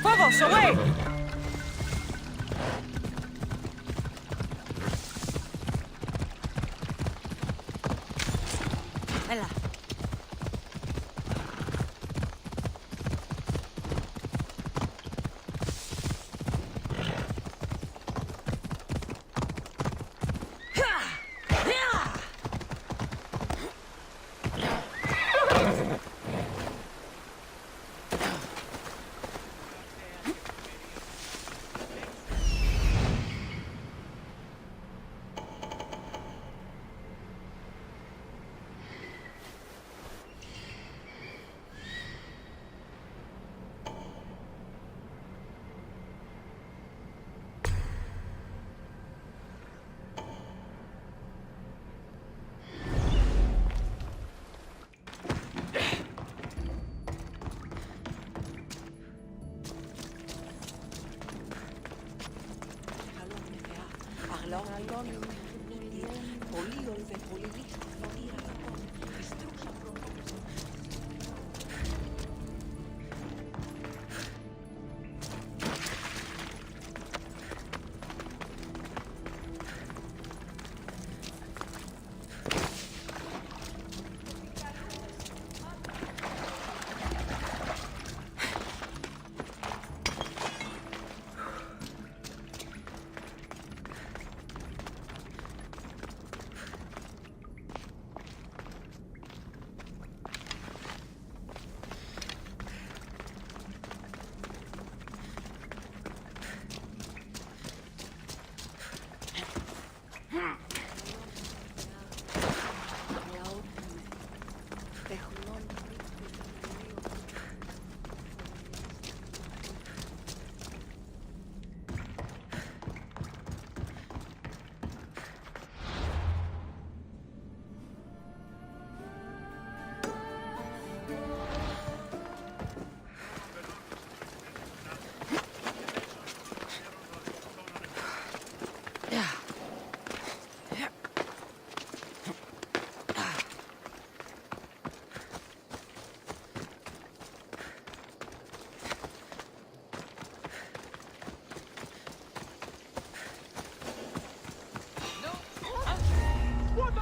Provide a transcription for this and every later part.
Vamos, away! Έλα.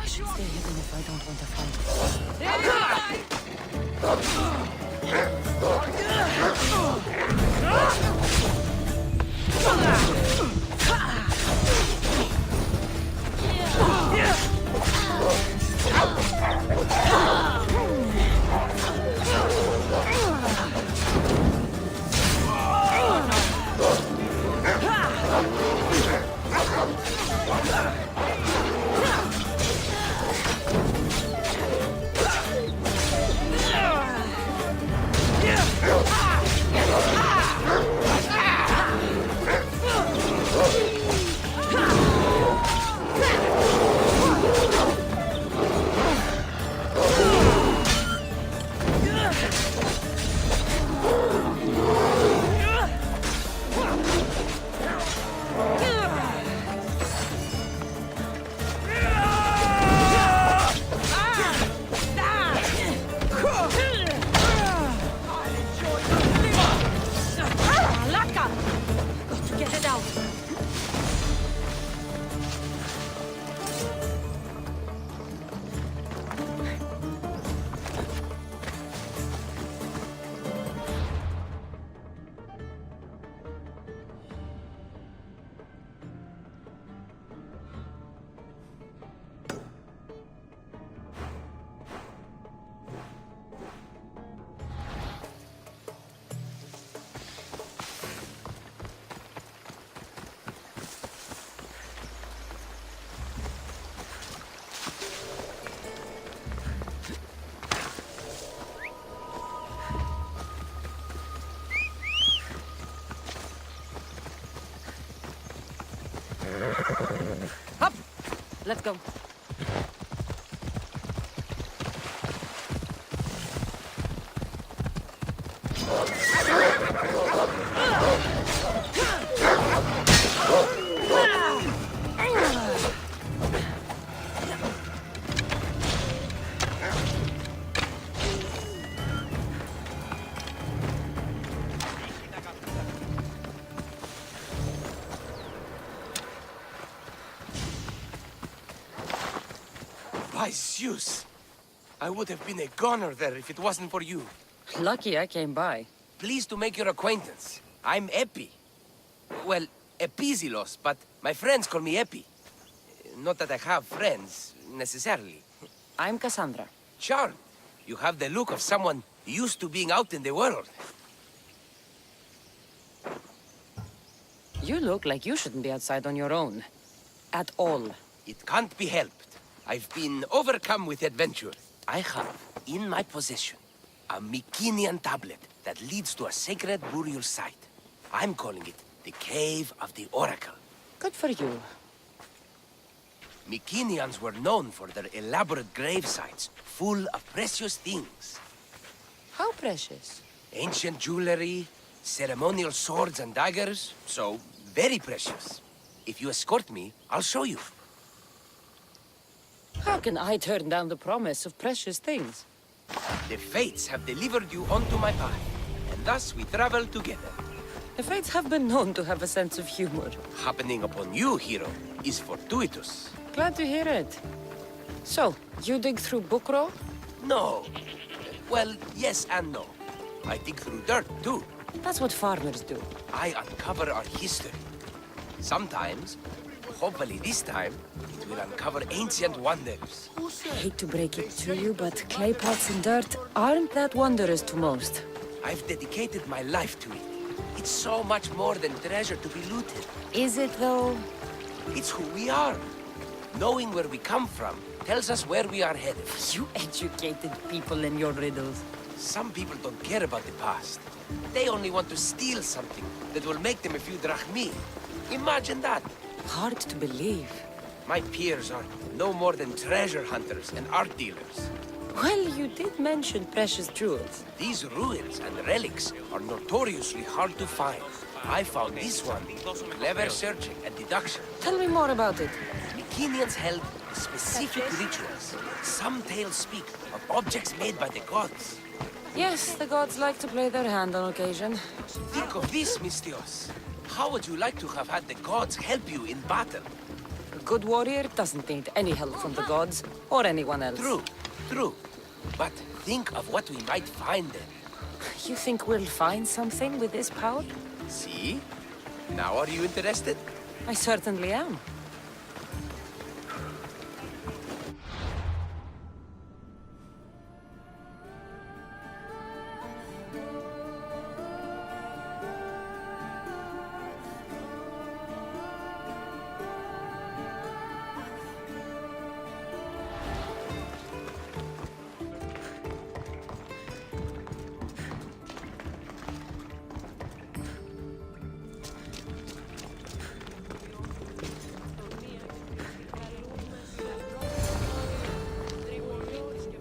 I should stay hidden if I don't want to fight. Let's go. By Zeus! I would have been a goner there if it wasn't for you. Lucky I came by. Pleased to make your acquaintance. I'm Epi. Well, Epizilos, but my friends call me Epi. Not that I have friends, necessarily. I'm Cassandra. Charmed. You have the look of someone used to being out in the world. You look like you shouldn't be outside on your own. At all. It can't be helped. I've been overcome with adventure. I have, in my possession, a Mycenaean tablet that leads to a sacred burial site. I'm calling it the Cave of the Oracle. Good for you. Mycenaeans were known for their elaborate grave sites, full of precious things. How precious. Ancient jewelry, ceremonial swords and daggers, so very precious. If you escort me, I'll show you. How can I turn down the promise of precious things? The fates have delivered you onto my path, and thus we travel together. The fates have been known to have a sense of humor. Happening upon you, hero, is fortuitous. Glad to hear it. So, you dig through Bukro? No. Well, yes and no. I dig through dirt, too. That's what farmers do. I uncover our history. Sometimes, hopefully this time, it will uncover ancient wonders. I hate to break it to you, but clay pots and dirt aren't that wondrous to most. I've dedicated my life to it. It's so much more than treasure to be looted. Is it, though? It's who we are. Knowing where we come from tells us where we are headed. You educated people in your riddles. Some people don't care about the past. They only want to steal something that will make them a few drachmi. Imagine that. Hard to believe. My peers are no more than treasure hunters and art dealers. Well, you did mention precious jewels. These ruins and relics are notoriously hard to find. I found this one. Clever searching and deduction. Tell me more about it. Mycenaeans held specific rituals. Some tales speak of objects made by the gods. Yes, the gods like to play their hand on occasion. Think of this, Mystios. How would you like to have had the gods help you in battle? A good warrior doesn't need any help from the gods, or anyone else. True, true. But think of what we might find there. You think we'll find something with this power? See? Now are you interested? I certainly am.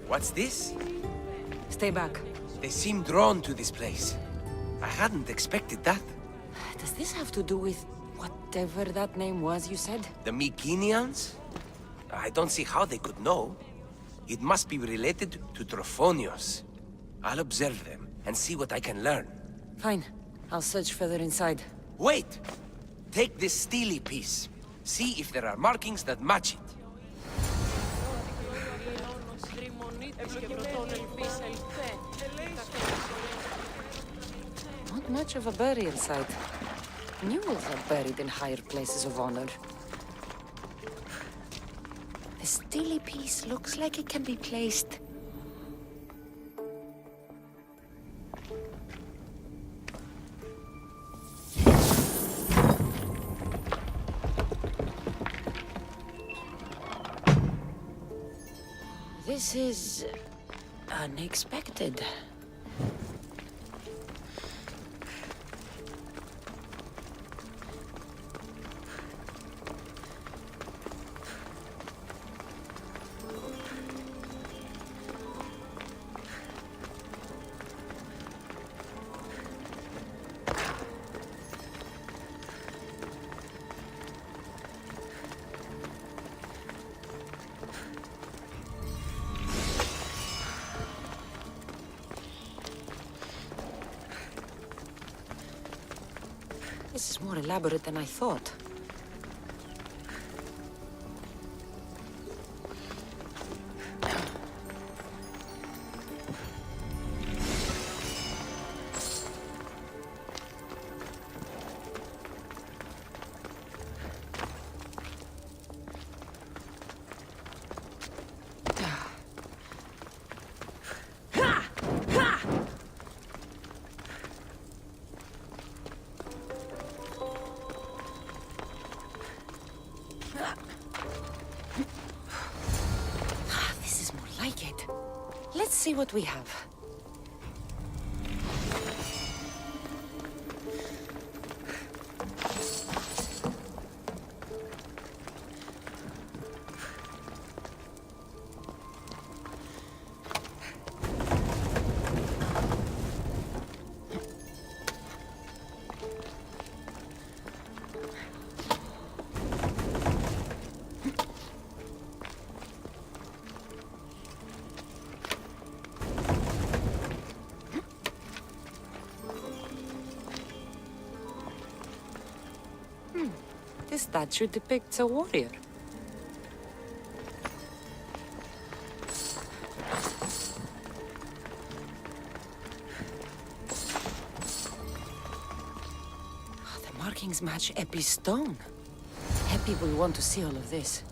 What's this? Stay back. They seem drawn to this place. I hadn't expected that. Does this have to do with whatever that name was you said? The Mycenaeans? I don't see how they could know. It must be related to Trophonios. I'll observe them and see what I can learn. Fine. I'll search further inside. Wait! Take this steely piece. See if there are markings that match it. Not much of a burial site. Mules are buried in higher places of honor. The steely piece looks like it can be placed. This is unexpected. more elaborate than I thought. This is more like it. Let's see what we have. This statue depicts a warrior. Oh, the markings match Epi's stone. Epi will want to see all of this.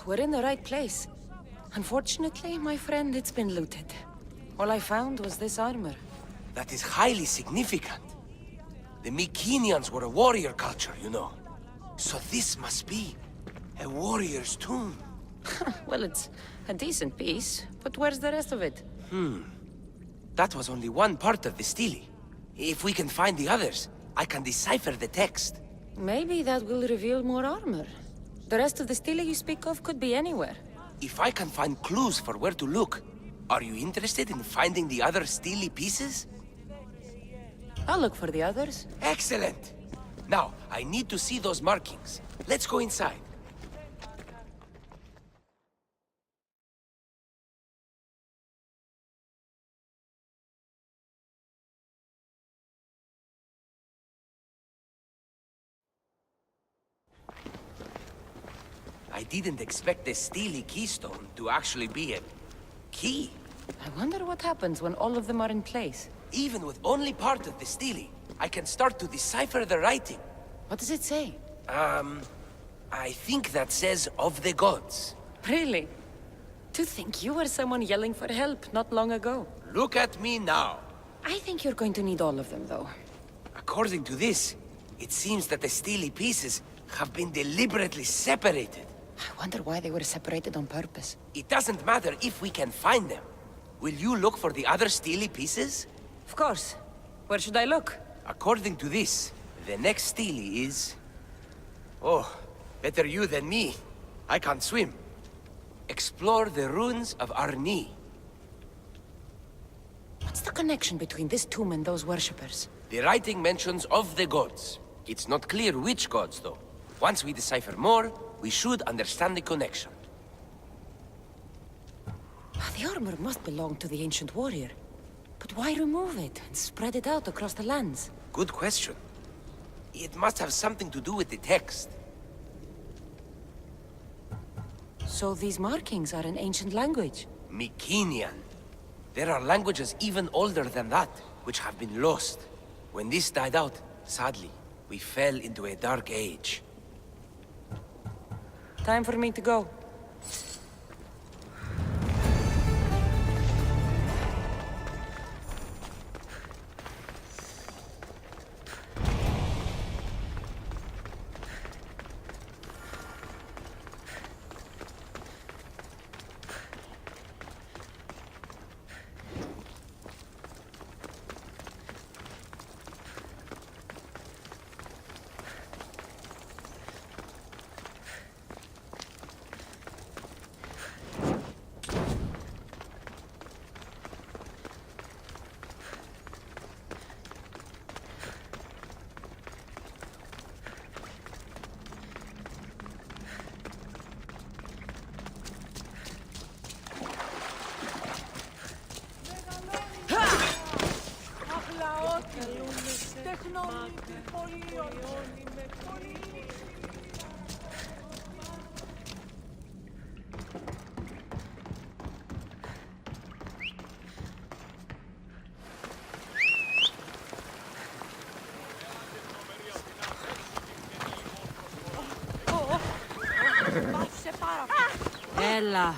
We're in the right place. Unfortunately, my friend, it's been looted. All I found was this armor. That is highly significant. The Mycenaeans were a warrior culture, you know. So this must be a warrior's tomb. Well, it's a decent piece, but where's the rest of it? That was only one part of the stele. If we can find the others, I can decipher the text. Maybe that will reveal more armor. The rest of the stele you speak of could be anywhere. If I can find clues for where to look, are you interested in finding the other stele pieces? I'll look for the others. Excellent! Now, I need to see those markings. Let's go inside. I didn't expect the stele keystone to actually be a key. I wonder what happens when all of them are in place. Even with only part of the stele, I can start to decipher the writing. What does it say? I think that says of the gods. Really? To think you were someone yelling for help not long ago. Look at me now. I think you're going to need all of them, though. According to this, it seems that the stele pieces have been deliberately separated. I wonder why they were separated on purpose. It doesn't matter if we can find them. Will you look for the other stele pieces? Of course. Where should I look? According to this, the next stele is... Oh, better you than me. I can't swim. Explore the ruins of Arni. What's the connection between this tomb and those worshippers? The writing mentions of the gods. It's not clear which gods, though. Once we decipher more, we should understand the connection. The armor must belong to the ancient warrior. But why remove it and spread it out across the lands? Good question. It must have something to do with the text. So these markings are in ancient language? Mycenaean. There are languages even older than that, which have been lost. When this died out, sadly, we fell into a dark age. Time for me to go. Έλα.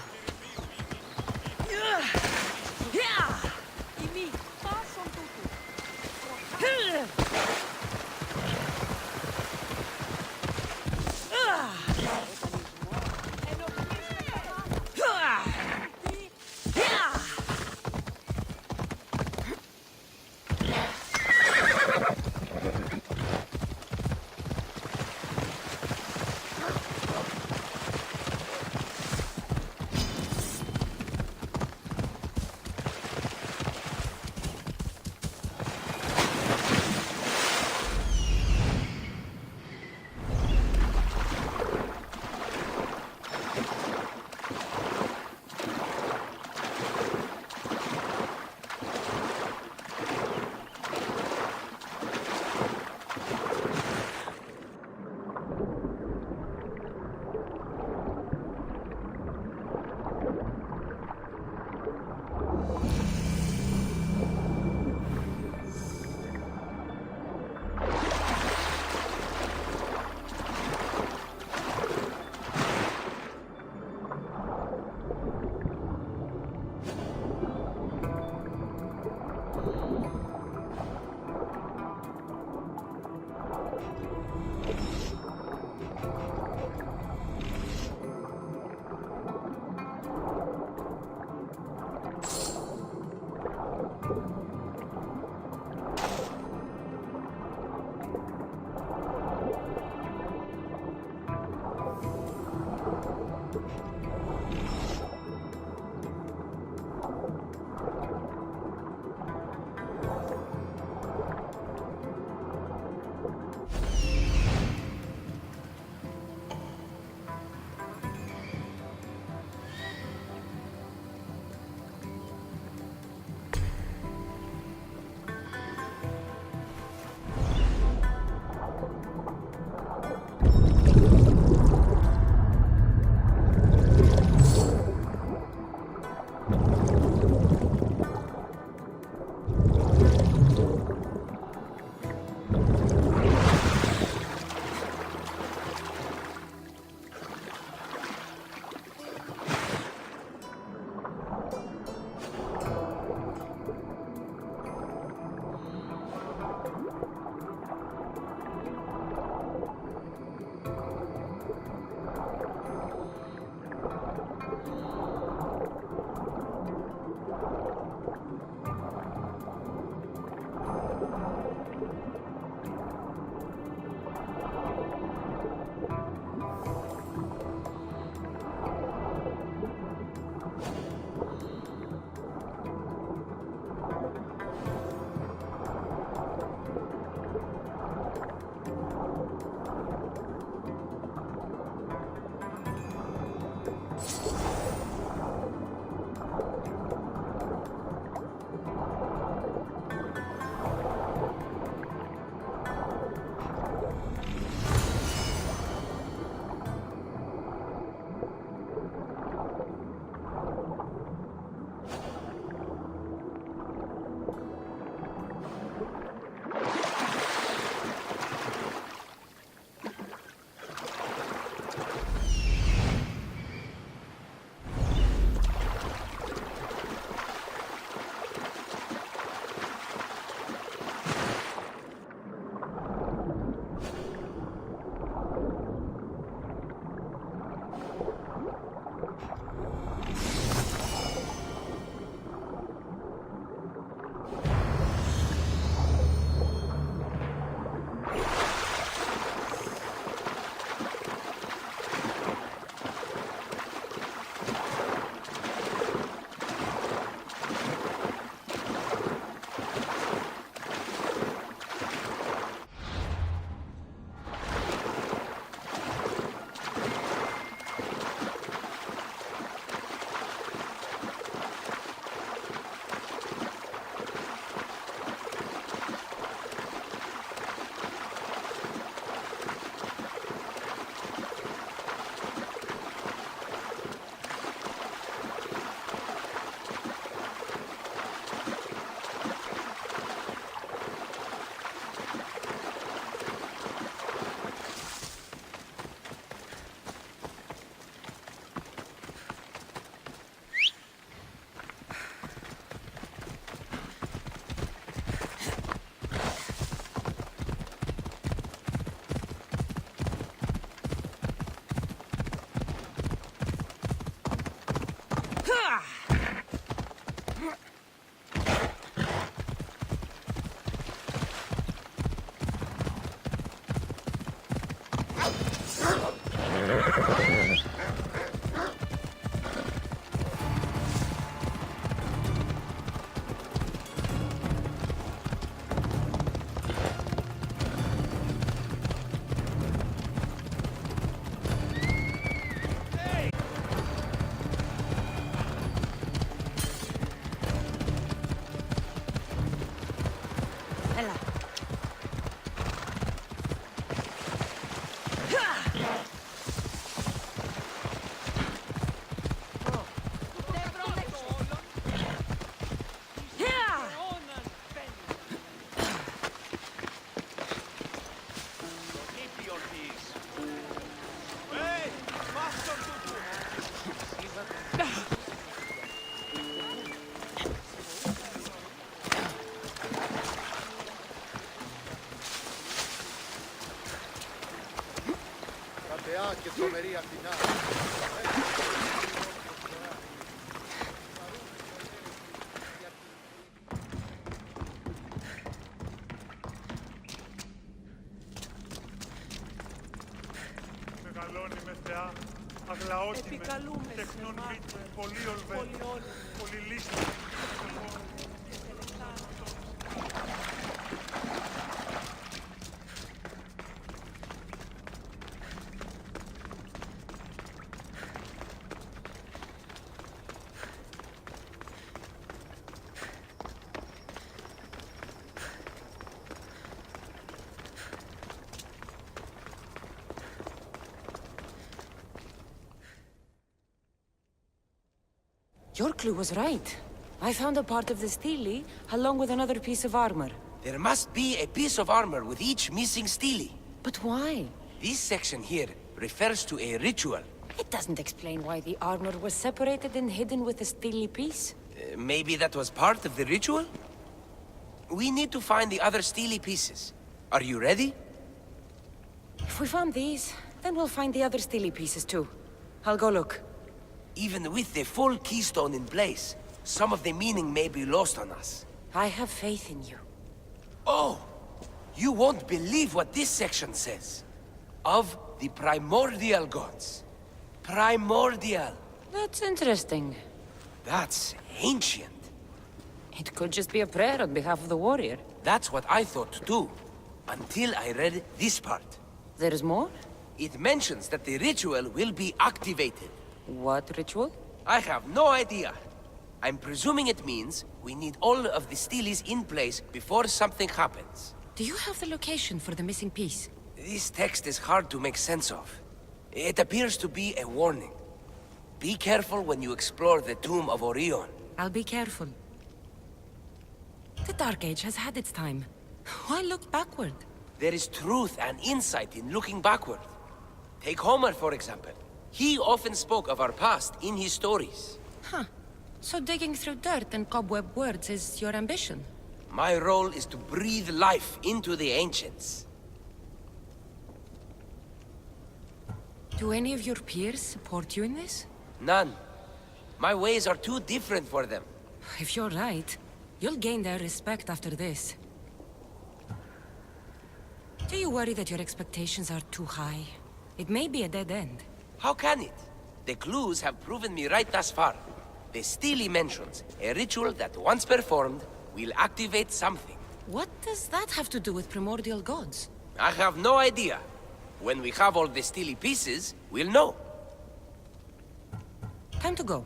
και τρομερή Αθηνά. Μεγαλώνει με θεά, αγλαότιμε, τεχνών μύτη, πολύ ολβέ, πολύ λύση. Your clue was right. I found a part of the stele, along with another piece of armor. There must be a piece of armor with each missing stele. But why? This section here refers to a ritual. It doesn't explain why the armor was separated and hidden with the stele piece. Maybe that was part of the ritual? We need to find the other stele pieces. Are you ready? If we found these, then we'll find the other stele pieces too. I'll go look. Even with the full keystone in place, some of the meaning may be lost on us. I have faith in you. Oh! You won't believe what this section says. Of the primordial gods. Primordial. That's interesting. That's ancient. It could just be a prayer on behalf of the warrior. That's what I thought too. Until I read this part. There's more? It mentions that the ritual will be activated. What ritual? I have no idea. I'm presuming it means we need all of the steles in place before something happens. Do you have the location for the missing piece? This text is hard to make sense of. It appears to be a warning. Be careful when you explore the tomb of Orion. I'll be careful. The Dark Age has had its time. Why look backward? There is truth and insight in looking backward. Take Homer, for example. He often spoke of our past in his stories. Huh. So digging through dirt and cobweb words is your ambition? My role is to breathe life into the ancients. Do any of your peers support you in this? None. My ways are too different for them. If you're right, you'll gain their respect after this. Do you worry that your expectations are too high? It may be a dead end. How can it? The clues have proven me right thus far. The stele mentions a ritual that once performed will activate something. What does that have to do with primordial gods? I have no idea. When we have all the stele pieces, we'll know. Time to go.